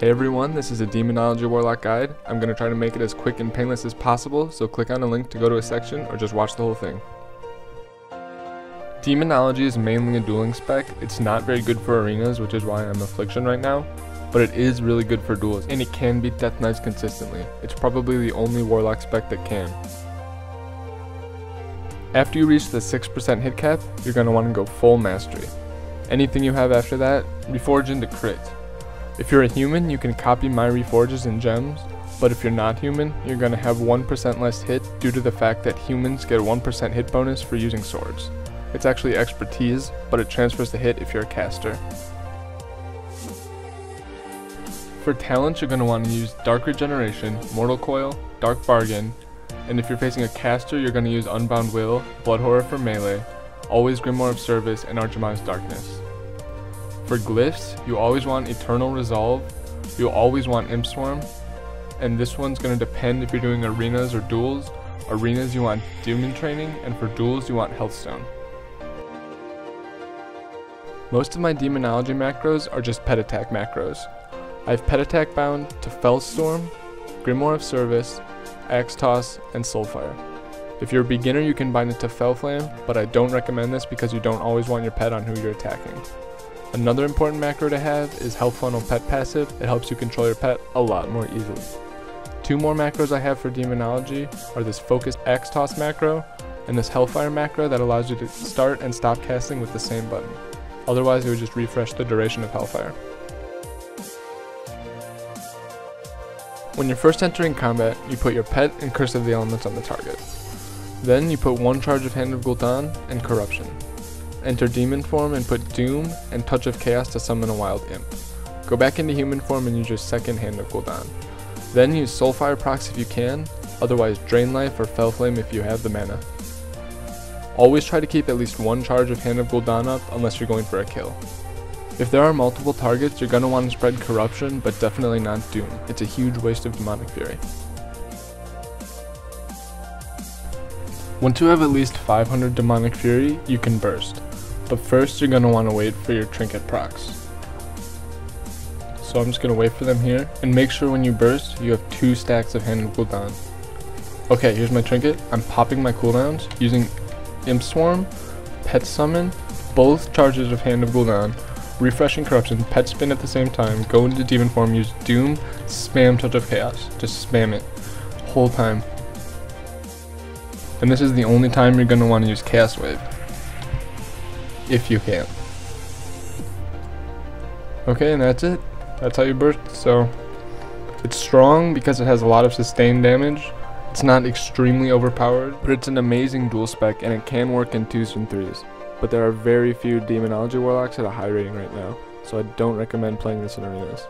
Hey everyone, this is a Demonology Warlock guide. I'm going to try to make it as quick and painless as possible, so click on a link to go to a section or just watch the whole thing. Demonology is mainly a dueling spec. It's not very good for arenas, which is why I'm Affliction right now, but it is really good for duels, and it can beat Death Knights consistently. It's probably the only Warlock spec that can. After you reach the 6% hit cap, you're going to want to go full mastery. Anything you have after that, reforge into crit. If you're a human, you can copy my reforges and gems, but if you're not human, you're going to have 1% less hit due to the fact that humans get a 1% hit bonus for using swords. It's actually expertise, but it transfers the hit if you're a caster. For talents, you're going to want to use Dark Regeneration, Mortal Coil, Dark Bargain, and if you're facing a caster, you're going to use Unbound Will, Blood Horror for melee, always Grimoire of Service, and Archimag's Darkness. For Glyphs, you always want Eternal Resolve, you always want Imp Swarm, and this one's going to depend if you're doing arenas or duels. Arenas you want Demon Training, and for duels you want Healthstone. Most of my Demonology macros are just pet attack macros. I have pet attack bound to Fellstorm, Grimoire of Service, Axe Toss, and Soulfire. If you're a beginner you can bind it to Fellflame, but I don't recommend this because you don't always want your pet on who you're attacking. Another important macro to have is Health Funnel Pet Passive. It helps you control your pet a lot more easily. Two more macros I have for Demonology are this Focused Axe Toss macro and this Hellfire macro that allows you to start and stop casting with the same button. Otherwise it would just refresh the duration of Hellfire. When you're first entering combat, you put your pet and Curse of the Elements on the target. Then you put one charge of Hand of Gul'dan and Corruption. Enter Demon form and put Doom and Touch of Chaos to summon a Wild Imp. Go back into human form and use your second Hand of Gul'dan. Then use Soulfire procs if you can, otherwise Drain Life or Fellflame if you have the mana. Always try to keep at least one charge of Hand of Gul'dan up unless you're going for a kill. If there are multiple targets, you're going to want to spread Corruption, but definitely not Doom. It's a huge waste of Demonic Fury. Once you have at least 500 Demonic Fury, you can burst. But first you're going to want to wait for your trinket procs. So I'm just going to wait for them here, and make sure when you burst, you have 2 stacks of Hand of Gul'dan. Okay, here's my trinket. I'm popping my cooldowns using Imp Swarm, Pet Summon, both charges of Hand of Gul'dan, refreshing Corruption, Pet Spin at the same time, go into Demon form, use Doom, spam Touch of Chaos. Just spam it. Whole time. And this is the only time you're going to want to use Chaos Wave. If you can. Okay, and that's it. That's how you burst. So, it's strong because it has a lot of sustained damage. It's not extremely overpowered, but it's an amazing dual spec and it can work in 2s and 3s. But there are very few Demonology Warlocks at a high rating right now, so I don't recommend playing this in arenas.